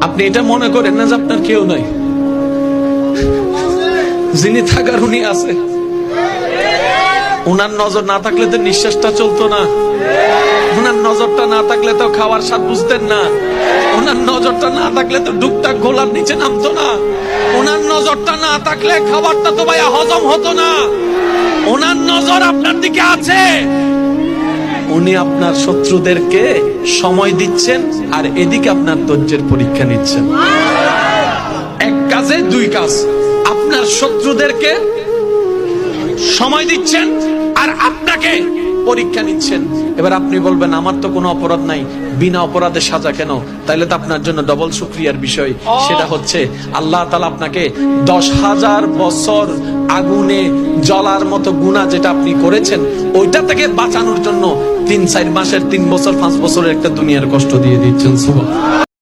আপনি এটা মনে করেন না যে আপনার কেউ নাই, যিনি থাকার উনি আছে। উনার নজর না থাকলে তো নিঃশ্বাসটা চলতো না, উনার নজরটা না থাকলে তো খাওয়ার স্বাদ বুঝতেন না, উনার নজরটা না থাকলে তো ডুকটাক গোলার নিচে নামতো না, উনার নজরটা না থাকলে খাবারটা তো ভাইয়া হজম হতো না। উনার নজর আপনার দিকে আছে। উনি আপনার শত্রুদেরকে সময় দিচ্ছেন আর এদিকে আপনার ধৈর্যের পরীক্ষা নিচ্ছেন। এক কাজে দুই কাজ, আপনার শত্রুদেরকে সময় দিচ্ছেন আর আপনাকে পরীক্ষা নিচ্ছেন। এবার আপনি বলবেন আমার তো কোনো অপরাধ নাই, বিনা অপরাধে সাজা কেন? তাইলে তো আপনার জন্য ডবল শুকরিয়ার বিষয়। সেটা হচ্ছে আল্লাহ তাআলা আপনাকে 10,000 বছর আগুনে জ্বলার মতো গুনাহ যেটা আপনি করেছেন ওইটা থেকে বাঁচানোর জন্য 3-4 মাসের 3 বছর 5 বছরের একটা দুনিয়ার কষ্ট দিয়ে দিচ্ছেন। সুবহানাল্লাহ।